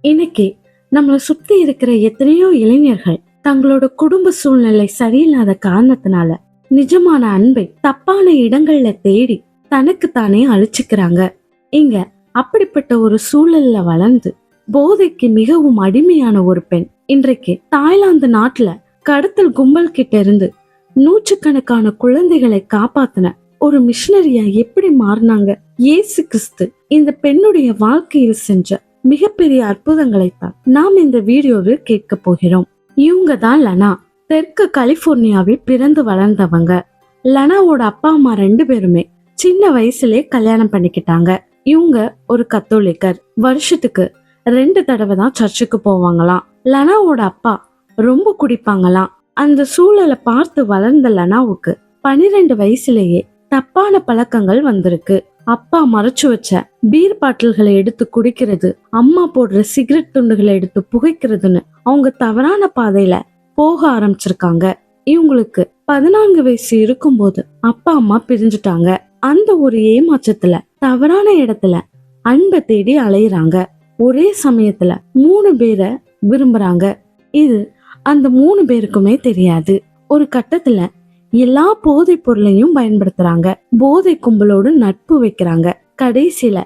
இன்னைக்கு நம்மளை சுத்தி இருக்கிற எத்தனையோ இளைஞர்கள் தங்களோட குடும்ப சூழ்நிலை சரியில்லாத காரணத்தினால நிஜமான அன்பை தப்பான இடங்கள்ல தேடி தனக்கு தானே அழிச்சுக்கிறாங்க. இங்க அப்படிப்பட்ட ஒரு சூழல்ல வளர்ந்து போதைக்கு மிகவும் அடிமையான ஒரு பெண் இன்றைக்கு தாய்லாந்து நாட்டுல கடத்தல் கும்பல் கிட்ட இருந்து நூற்றுக்கணக்கான குழந்தைகளை காப்பாத்தின ஒரு மிஷனரியா எப்படி மாறினாங்க. இயேசு கிறிஸ்து இந்த பெண்ணுடைய வாழ்க்கையில் செஞ்ச மிகப்பெரிய அற்புதங்களைத்தான் நாம் இந்த வீடியோவில் கேட்க போகிறோம். இவங்க தான் லனா. தெற்கு கலிபோர்னியாவில் பிறந்து வளர்ந்தவங்க. லனாவோட அப்பா அம்மா 2 பேருமே சின்ன வயசுலே கல்யாணம் பண்ணிக்கிட்டாங்க. இவங்க ஒரு கத்தோலிக்கர். வருஷத்துக்கு 2 தடவை தான் சர்ச்சுக்கு போவாங்களாம். லனாவோட அப்பா ரொம்ப குடிப்பாங்களாம். அந்த சூழலை பார்த்து வளர்ந்த லனாவுக்கு 12 வயசுலேயே தப்பான பழக்கங்கள் வந்திருக்கு. அப்பா மறைச்சு வச்ச பீர் பாட்டில்களை எடுத்து குடிக்கிறது, அம்மா போடுற சிகரெட் துண்டுகளை எடுத்து புகைக்கிறதுன்னு அவங்க தவறான பாதையில போக ஆரம்பிச்சிருக்காங்க. இவங்களுக்கு 14 வயசு இருக்கும்போது அப்பா அம்மா பிரிஞ்சுட்டாங்க. அந்த ஒரு ஏமாற்றத்துல தவறான இடத்துல அன்பை தேடி அலையிறாங்க. ஒரே சமயத்துல 3 பேரை விரும்புறாங்க. இது அந்த 3 பேருக்குமே தெரியாது. ஒரு கட்டத்துல எல்லா போதை பொருளையும் பயன்படுத்துறாங்க. போதை கும்பலோடு நட்பு வைக்கிறாங்க. கடைசியில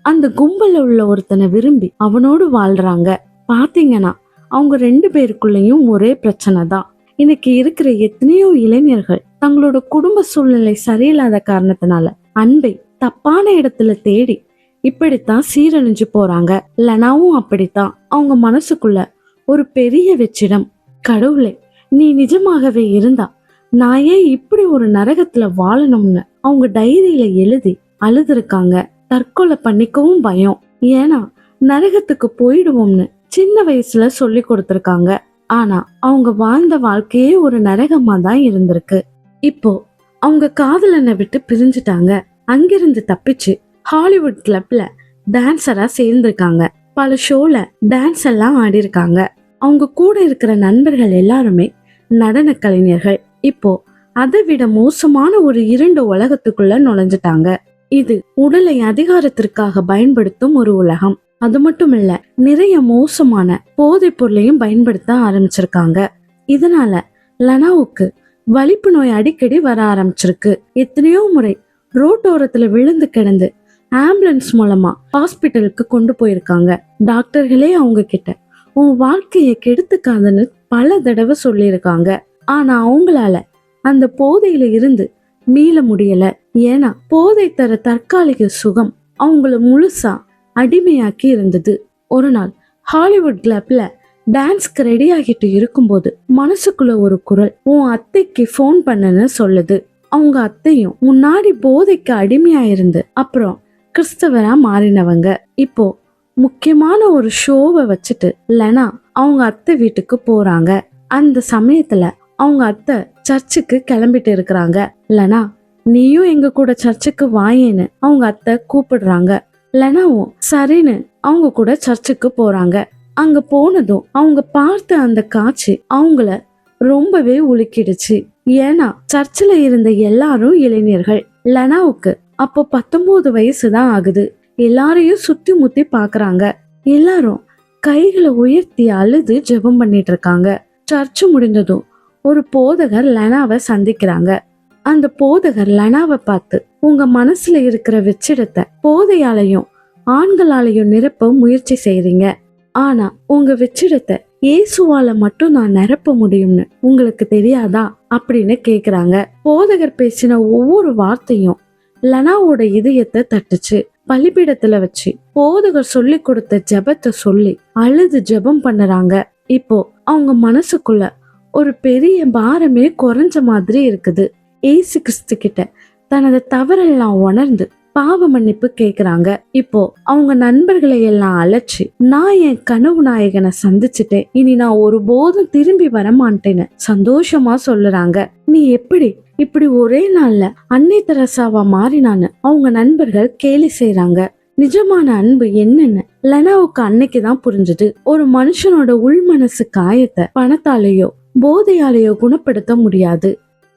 அந்த கும்பல்ல உள்ள ஒருத்தனை விரும்பி அவனோடு வாழ்றாங்க. பாத்தீங்கன்னா அவங்க 2 பேருக்குள்ளயும் ஒரே பிரச்சனை தான். இன்னைக்கு இருக்கிற எத்தனையோ இளைஞர்கள் தங்களோட குடும்ப சூழ்நிலை சரியில்லாத காரணத்தினால அன்பை தப்பான இடத்துல தேடி இப்படித்தான் சீரழிஞ்சு போறாங்க. லனாவும் அப்படித்தான். அவங்க மனசுக்குள்ள ஒரு பெரிய வெற்றிடம், கடவுளே நீ நிஜமாகவே இருந்தா நான் ஏன் இப்படி ஒரு நரகத்துல வாழணும்னு அவங்க டைரியில எழுதி அழுதுருக்காங்க. தற்கொலை பண்ணிக்கவும் பயம், ஏன்னா நரகத்துக்கு போயிடுவோம்னு சின்ன வயசுல சொல்லி கொடுத்திருக்காங்க. ஆனா அவங்க வாழ்ந்த வாழ்க்கையே ஒரு நரகமா தான் இருந்திருக்கு. இப்போ அவங்க காதலனை விட்டு பிரிஞ்சுட்டாங்க. அங்கிருந்து தப்பிச்சு ஹாலிவுட் கிளப்ல டான்சரா சேர்ந்திருக்காங்க. பல ஷோல டான்ஸ் எல்லாம் ஆடி இருக்காங்க. அவங்க கூட இருக்கிற நண்பர்கள் எல்லாருமே நடன கலைஞர்கள். இப்போ அதை விட மோசமான ஒரு இருண்ட உலகத்துக்குள்ள நுழைஞ்சிட்டாங்க. இது உடலை அதிகாரத்திற்காக பயன்படுத்தும் ஒரு உலகம். அது மட்டும் இல்ல, நிறைய மோசமான போதைப் பொருளையும் பயன்படுத்த ஆரம்பிச்சிருக்காங்க. இதனால லனாவுக்கு வலிப்பு நோய் அடிக்கடி வர ஆரம்பிச்சிருக்கு. எத்தனையோ முறை ரோட்டோரத்துல விழுந்து கிடந்து ஆம்புலன்ஸ் மூலமா ஹாஸ்பிட்டலுக்கு கொண்டு போயிருக்காங்க. டாக்டர்களே அவங்க கிட்ட உன் வாழ்க்கையை கெடுத்துக்காதுன்னு பல தடவை சொல்லியிருக்காங்க. ஆனா அவங்களால அந்த போதையில இருந்து மீள முடியல. ஏன்னா போதை தர தற்காலிக சுகம் அவங்கள முழுசா அடிமையாக்கி இருந்தது. ஒரு நாள் ஹாலிவுட் கிளப்ல டான்ஸ்க்கு ரெடி ஆகிட்டு இருக்கும்போது மனசுக்குள்ள ஒரு குரல் உன் அத்தைக்கு போன் பண்ணுன்னு சொல்லுது. அவங்க அத்தையும் முன்னாடி போதைக்கு அடிமையா இருந்து அப்புறம் கிறிஸ்தவரா மாறினவங்க. இப்போ முக்கியமான ஒரு ஷோவை வச்சுட்டு லனா அவங்க அத்தை வீட்டுக்கு போறாங்க. அந்த சமயத்துல அவங்க அத்தை சர்ச்சுக்கு கிளம்பிட்டு இருக்கிறாங்க. லனா நீயும் எங்க கூட சர்ச்சுக்கு வாயேன்னு அவங்க அத்தை கூப்பிடுறாங்க. லனாவும் சரின்னு அவங்க கூட சர்ச்சுக்கு போறாங்க. அங்க போனதும் அவங்க பார்த்த அந்த காட்சி அவங்கள ரொம்பவே உலுக்கிடுச்சு. ஏன்னா சர்ச்சில் இருந்த எல்லாரும் இளைஞர்கள். லனாவுக்கு அப்போ 19 வயசு தான் ஆகுது. எல்லாரையும் சுத்தி முத்தி பாக்குறாங்க. எல்லாரும் கைகளை உயர்த்தி அழுது ஜெபம் பண்ணிட்டு இருக்காங்க. சர்ச்சு முடிந்ததும் ஒரு போதகர் லனாவை சந்திக்கிறாங்க. அந்த போதகர் லனாவை பார்த்து உங்க மனசுல இருக்கிற வெற்றிடத்தை போதையாலையும் ஆண்களாலையும் நிரப்ப முயற்சி செய்றீங்க. ஆனா உங்க வெற்றிடத்தை இயேசுவால மட்டும் நான் நிரப்ப முடியும்னு உங்களுக்கு தெரியாதா அப்படின்னு கேக்குறாங்க. போதகர் பேசின ஒவ்வொரு வார்த்தையும் லனாவோட இதயத்தை தட்டுச்சு. பலிபீடத்துல வச்சு போதகர் சொல்லி கொடுத்த ஜெபத்தை சொல்லி அழுது ஜெபம் பண்ணுறாங்க. இப்போ அவங்க மனசுக்குள்ள ஒரு பெரிய பாரமே குறைஞ்ச மாதிரி இருக்குது. ஏசு கிறிஸ்து கிட்ட தனது தவறெல்லாம் உணர்ந்து பாவ மன்னிப்பு கேக்குறாங்க. இப்போ அவங்க நண்பர்களை எல்லாம் அழைச்சு நான் என் கனவு நாயகனை சந்திச்சுட்டேன், இனி நான் ஒருபோதும் திரும்பி வரமாட்டேன்னு சந்தோஷமா சொல்லுறாங்க. நீ எப்படி இப்படி ஒரே நாள்ல அன்னை தெரசாவா மாறினான்னு அவங்க நண்பர்கள் கேலி செய்யறாங்க. நிஜமான அன்பு என்னன்னு லனாவுக்கு அன்னைக்குதான் புரிஞ்சுது. ஒரு மனுஷனோட உள் மனசு காயத்தை பணத்தாலேயோ போதையாலேயோ குணப்படுத்த முடியாது.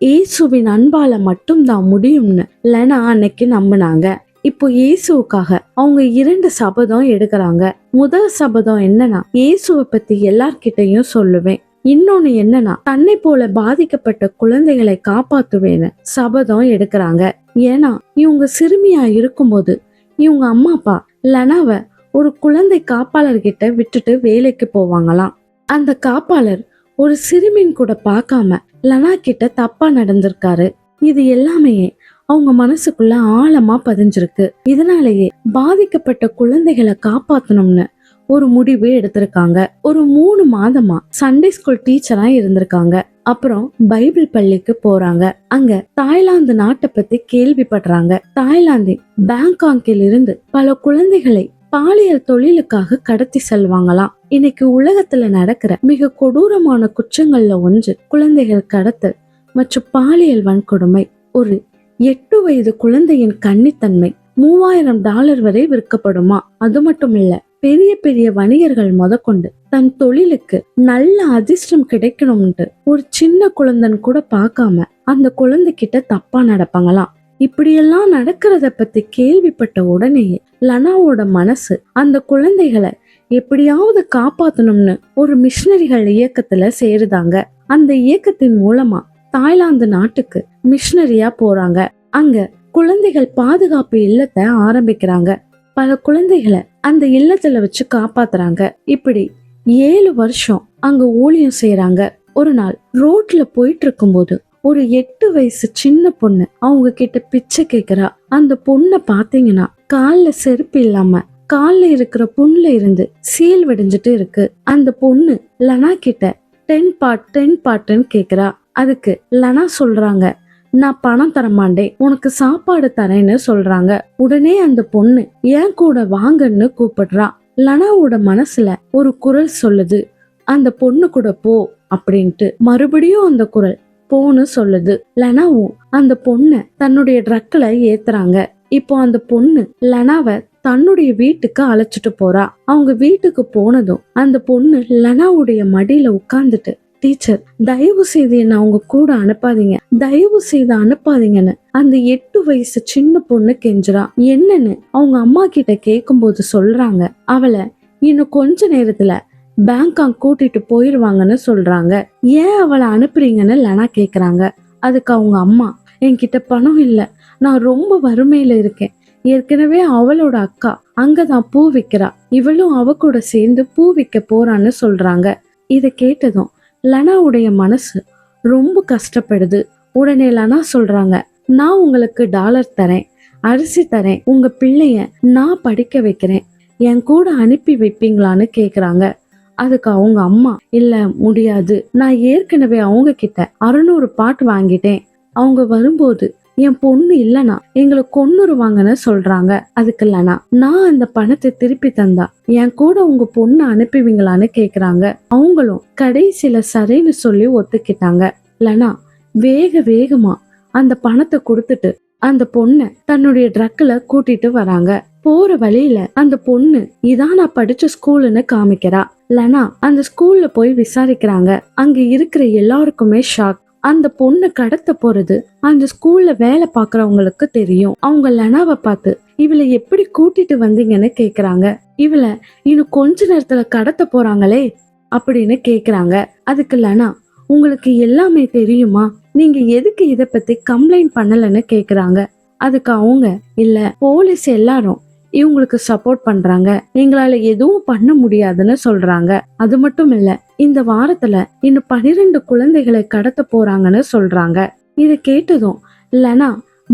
இயேசுவின் அன்பால மட்டும் தான் முடியும்னு லனா அன்னைக்கு நம்பினாங்க. இப்போ இயேசுவுக்காக அவங்க 2 சபதம் எடுக்கிறாங்க. முதல் சபதம் என்னன்னா, இயேசுவை பத்தி எல்லார்கிட்டையும் சொல்லுவேன். இன்னொன்னு என்னன்னா, தன்னை போல பாதிக்கப்பட்ட குழந்தைகளை காப்பாத்துவேன்னு சபதம் எடுக்கிறாங்க. ஏன்னா இவங்க சிறுமியா இருக்கும்போது இவங்க அம்மா அப்பா லனாவை ஒரு குழந்தை காப்பாளர்கிட்ட விட்டுட்டு வேலைக்கு போவாங்களாம். அந்த காப்பாளர் ஒரு சிறுமின் கூட பார்க்காம லனா கிட்ட தப்பா நடந்திருக்காரு. இது எல்லாமே அவங்க மனசுக்குள்ள ஆழமா பதிஞ்சிருக்கு. இதனாலேயே பாதிக்கப்பட்ட குழந்தைகளை காப்பாத்தணும்னு ஒரு முடிவு எடுத்திருக்காங்க. ஒரு 3 மாதமா சண்டே ஸ்கூல் டீச்சரா இருந்திருக்காங்க. அப்புறம் பைபிள் பள்ளிக்கு போறாங்க. அங்க தாய்லாந்து நாட்டை பத்தி கேள்விப்படுறாங்க. தாய்லாந்தின் பேங்காக்கில் இருந்து பல குழந்தைகளை பாலியல் தொழிலுக்காக கடத்தி செல்வாங்களாம். இன்னைக்கு உலகத்துல நடக்கிற மிக கொடூரமான குற்றங்கள்ல ஒன்று குழந்தைகள் கடத்தல் மற்றும் பாலியல் வன்கொடுமை. ஒரு 8 வயது குழந்தையின் கன்னித்தன்மை $3000 வரை விற்கப்படுமா? அது மட்டும் இல்ல, பெரிய பெரிய வணிகர்கள் முதற்கொண்டு தன் தொழிலுக்கு நல்ல அதிர்ஷ்டம் கிடைக்கணும்ட்டு ஒரு சின்ன குழந்தைன்னு கூட பார்க்காம அந்த குழந்தைகிட்ட தப்பா நடப்பாங்களாம். இப்படியெல்லாம் நடக்கிறத பத்தி கேள்விப்பட்ட உடனேயே லனாவோட மனசு அந்த குழந்தைகளை எப்படியாவது காப்பாத்தணும்னு ஒரு மிஷனரிகள் இயக்கத்துல சேருதாங்க. அந்த இயக்கத்தின் மூலமா தாய்லாந்து நாட்டுக்கு மிஷனரியா போறாங்க. அங்க குழந்தைகள் பாதுகாப்பு இல்லத்தை ஆரம்பிக்கிறாங்க. பல குழந்தைகளை அந்த இல்லத்துல வச்சு காப்பாத்துறாங்க. இப்படி 7 வருஷம் அங்க ஊழியம் செய்யறாங்க. ஒரு நாள் ரோட்ல போயிட்டு இருக்கும்போது ஒரு 8 வயசு சின்ன பொண்ணு அவங்க கிட்ட பிச்சை கேக்குறா. அந்த பொண்ணை பாத்தீங்கன்னா கால்ல செருப்பு இல்லாம கால்ல இருக்கிற புண்ணுல இருந்து சீல் வெடிஞ்சிட்டு இருக்கு. அந்த பொண்ணு லனா கிட்ட 10 பாட்டுன்னு கேக்குறா. அதுக்கு லனா சொல்றாங்க, நான் பணம் தரமாண்டேன், உனக்கு சாப்பாடு தரேன்னு சொல்றாங்க. உடனே அந்த பொண்ணு ஏன் கூட வாங்கன்னு கூப்பிடுறா. லனாவோட மனசுல ஒரு குரல் சொல்லுது, அந்த பொண்ணு கூட போ அப்படின்ட்டு. மறுபடியும் அந்த குரல் போன்னு சொல்லுது. லனாவும் அந்த பொண்ண தன்னுடைய ட்ரக்ல ஏத்துறாங்க. இப்போ அந்த பொண்ணு லனாவை தன்னுடைய வீட்டுக்கு அழைச்சிட்டு போறா. அவங்க வீட்டுக்கு போனதும் அந்த பொண்ணு லனாவுடைய மடியில உட்கார்ந்துட்டு, டீச்சர் தயவு செய்து என்ன அவங்க கூட அனுப்பாதீங்க, தயவு செய்து அனுப்பாதீங்கன்னு அந்த 8 வயசு சின்ன பொண்ணு கெஞ்சுறா. என்னன்னு அவங்க அம்மா கிட்ட கேட்கும்போது சொல்றாங்க, அவளை இன்னும் கொஞ்ச நேரத்துல பேங்காக் கூட்டிட்டு போயிருவாங்கன்னு சொல்றாங்க. ஏன் அவளை அனுப்புறீங்கன்னு லனா கேக்குறாங்க. அதுக்கு அவங்க அம்மா, என்கிட்ட பணம் இல்ல, நான் ரொம்ப வறுமையில இருக்கேன், ஏற்கனவே அவளோட அக்கா அங்கதான் பூ விக்கிறா, இவளும் அவ கூட சேர்ந்து பூ விற்க போறான்னு சொல்றாங்க. இத கேட்டதும் லனாவுடைய மனசு ரொம்ப கஷ்டப்படுது. உடனே லனா சொல்றாங்க, நான் உங்களுக்கு டாலர் தரேன், அரிசி தரேன், உங்க பிள்ளைய நான் படிக்க வைக்கிறேன், என் கூட அனுப்பி வைப்பீங்களான்னு கேக்குறாங்க. அதுக்கு அவங்க அம்மா, இல்ல முடியாது, நான் ஏற்கனவே அவங்க கிட்ட 600 பாட்டு வாங்கிட்டேன், அவங்க வரும்போது என் பொண்ணு இல்லனா எங்களை கொன்னுருவாங்கன்னு சொல்றாங்க. அதுக்கு லனா, நான் அந்த பணத்தை திருப்பி தந்தா என் கூட உங்க பொண்ணு அனுப்புவீங்களான்னு கேக்குறாங்க. அவங்களும் கடைசியில சரின்னு சொல்லி ஒத்துக்கிட்டாங்க. லனா வேகமா அந்த பணத்தை கொடுத்துட்டு அந்த பொண்ணை தன்னுடைய ட்ரக்ல கூட்டிட்டு வராங்க. போற வழியில அந்த பொண்ணு இதான் நான் படிச்ச ஸ்கூல்னு காமிக்கிறா. லனா அந்த ஸ்கூல்ல போய் விசாரிக்கிறாங்க. அங்க இருக்கிற எல்லாருக்குமே ஷாக். அந்த பொண்ணு கடத்த போறது அந்த ஸ்கூல்ல வேலை பாக்குறவங்களுக்கு தெரியும். அவங்க லனாவை பார்த்து, இவளை எப்படி கூட்டிட்டு வந்தீங்கன்னு கேக்குறாங்க. இவளை இன்னும் கொஞ்ச நேரத்துல கடத்த போறாங்களே அப்படின்னு கேக்குறாங்க. அதுக்கு லனா, உங்களுக்கு எல்லாமே தெரியுமா, நீங்க எதுக்கு இத பத்தி கம்ப்ளைண்ட் பண்ணலன்னு கேக்குறாங்க. அதுக்கு அவங்க, இல்ல போலீஸ் எல்லாரும் இவங்களுக்கு சப்போர்ட் பண்றாங்க, எங்களால எதுவும் பண்ண முடியாதுன்னு சொல்றாங்க. அது மட்டும் இல்ல, இந்த வாரத்துல இன்னும் 12 குழந்தைகளை கடத்த போறாங்கன்னு சொல்றாங்க. இத கேட்டதும் லனா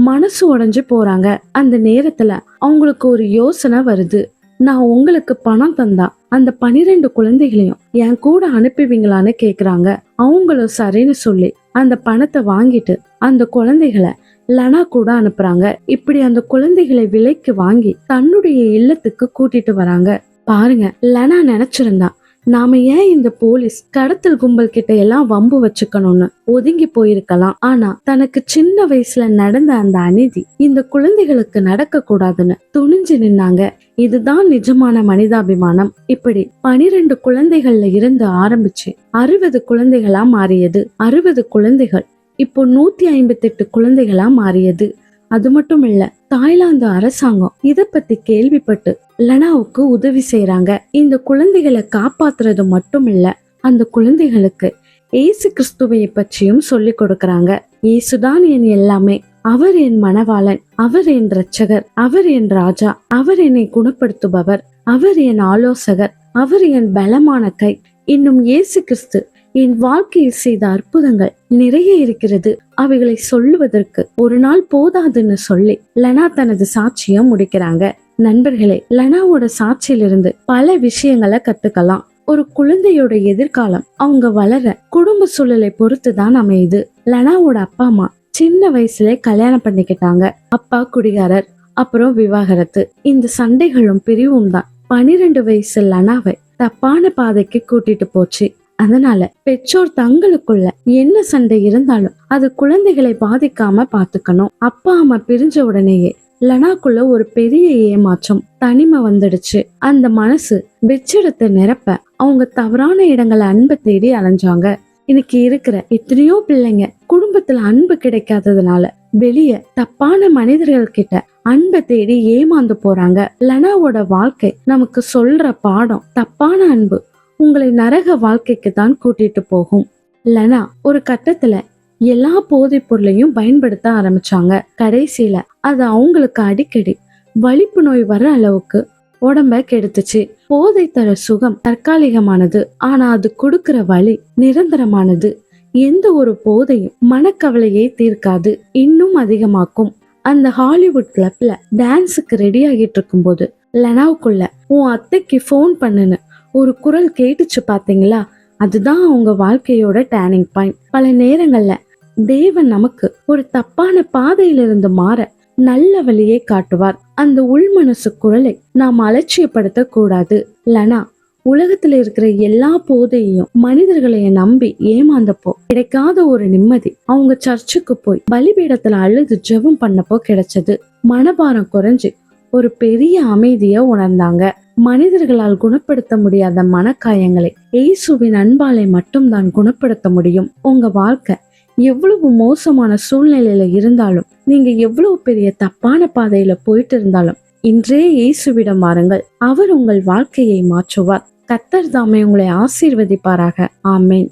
மனசு உடைஞ்சு போறாங்க. அந்த நேரத்துல அவங்களுக்கு ஒரு யோசனை வருது, நான் உங்களுக்கு பணம் தந்தா அந்த 12 குழந்தைகளையும் என் கூட அனுப்புவீங்களான்னு கேக்குறாங்க. அவங்களும் சரின்னு சொல்லி அந்த பணத்தை வாங்கிட்டு அந்த குழந்தைகளை லனா கூட அனுப்புறாங்க. இப்படி அந்த குழந்தைகளை விலைக்கு வாங்கி தன்னுடைய இல்லத்துக்கு கூட்டிட்டு வராங்க. பாருங்க, லனா நினைச்சிருந்தா நாம ஏன் இந்த போலீஸ் கடத்தல் கும்பல் கிட்ட எல்லாம் வம்பு வச்சுக்கணும்னு ஒதுங்கி போயிருக்கலாம். ஆனா தனக்கு சின்ன வயசுல நடந்த அந்த அநீதி இந்த குழந்தைகளுக்கு நடக்க கூடாதுன்னு துணிஞ்சு நின்னாங்க. இதுதான் நிஜமான மனிதாபிமானம். இப்படி 12 குழந்தைகள்ல இருந்து ஆரம்பிச்சு 60 குழந்தைகளா மாறியது. 60 குழந்தைகள் இப்போ 158 குழந்தைகளா மாறியது. அது மட்டும் இல்ல, தாய்லாந்து அரசாங்கம் இத பத்தி கேள்விப்பட்டு லனாவுக்கு உதவி செய்யறாங்க. இந்த குழந்தைகளை காப்பாத்துறது மட்டும் இல்ல, அந்த குழந்தைகளுக்கு இயேசு கிறிஸ்துவை பற்றியும் சொல்லி கொடுக்கறாங்க. இயேசுதான் என் எல்லாமே, அவர் என் மணவாளன், அவர் என் இரட்சகர், அவர் என் ராஜா, அவர் என்னை குணப்படுத்துபவர், அவர் என் ஆலோசகர், அவர் என் பலமான கை. இன்னும் இயேசு கிறிஸ்து என் வாழ்க்கையில் செய்த அற்புதங்கள் நிறைய இருக்கிறது. அவைகளை சொல்லுவதற்கு ஒரு நாள் போதாதுன்னு சொல்லி லனா தனது சாட்சியை முடிக்கிறாங்க. நண்பர்களே, லனாவோட சாட்சியிலிருந்து பல விஷயங்களை கத்துக்கலாம். ஒரு குழந்தையோட எதிர்காலம் அவங்க வளர குடும்ப சூழலை பொறுத்து தான் அமையுது. லனாவோட அப்பா அம்மா சின்ன வயசுல கல்யாணம் பண்ணிக்கிட்டாங்க. அப்பா குடிகாரர், அப்புறம் விவாகரத்து. இந்த சண்டைகளும் பிரிவும் தான் 12 வயசு லனாவை தப்பான பாதைக்கு கூட்டிட்டு போச்சு. அதனால பெற்றோர் தங்களுக்குள்ள என்ன சண்டை இருந்தாலும் அது குழந்தைகளை பாதிக்காம பாத்துக்கணும். அப்பா அம்மா பிரிஞ்ச உடனேயே லனாக்குள்ள ஒரு பெரிய ஏமாற்றம், தனிமை வந்துடுச்சு. அந்த மனசு வெற்றிடத்தை நிரப்ப அவங்க தவறான இடங்களை அன்பை தேடி அலைஞ்சாங்க. இன்னைக்கு இருக்கிற எத்தனையோ பிள்ளைங்க குடும்பத்துல அன்பு கிடைக்காததுனால வெளிய தப்பான மனிதர்கள் கிட்ட அன்பை தேடி ஏமாந்து போறாங்க. லனாவோட வாழ்க்கை நமக்கு சொல்ற பாடம், தப்பான அன்பு உங்களை நரக வாழ்க்கைக்கு தான் கூட்டிட்டு போகும். லனா ஒரு கட்டத்துல எல்லா போதைப் பொருளையும் பயன்படுத்த ஆரம்பிச்சாங்க. கடைசியில அது அவங்களுக்கு அடிக்கடி வலிப்பு நோய் வர அளவுக்கு உடம்ப கெடுத்துச்சு. போதை தர சுகம் தற்காலிகமானது, ஆனா அது கொடுக்கிற வலி நிரந்தரமானது. எந்த ஒரு போதையும் மனக்கவலையை தீர்க்காது, இன்னும் அதிகமாக்கும். அந்த ஹாலிவுட் கிளப்ல டான்ஸுக்கு ரெடி ஆகிட்டு இருக்கும் போது லனாவுக்குள்ள உன் அத்தைக்கு போன் பண்ணுன்னு ஒரு குரல் கேட்டுச்சு பாத்தீங்களா? அதுதான் அவங்க வாழ்க்கையோட டேர்னிங் பாயிண்ட். பல நேரங்கள்ல தேவன் நமக்கு ஒரு தப்பான பாதையிலிருந்து மாற நல்ல வழியை காட்டுவார். அந்த உள்மனசு குரலை நாம் அலட்சியப்படுத்த கூடாது. லனா உலகத்துல இருக்கிற எல்லா போதையும் மனிதர்களைய நம்பி ஏமாந்தப்போ கிடைக்காத ஒரு நிம்மதி அவங்க சர்ச்சுக்கு போய் பலிபீடத்துல அழுது ஜெபம் பண்ணப்போ கிடைச்சது. மனபாரம் குறைஞ்சு ஒரு பெரிய அமைதிய உணர்ந்தாங்க. மனிதர்களால் குணப்படுத்த முடியாத மனக்காயங்களை இயேசுவின் அன்பாலை மட்டும்தான் குணப்படுத்த முடியும். உங்க வாழ்க்கை எவ்வளவு மோசமான சூழ்நிலையில இருந்தாலும், நீங்க எவ்வளவு பெரிய தப்பான பாதையில போயிட்டு இருந்தாலும், இன்றே இயேசுவிடம் வாருங்கள். அவர் உங்கள் வாழ்க்கையை மாற்றுவார். கர்த்தர் தாமே உங்களை ஆசீர்வதிப்பாராக. ஆமேன்.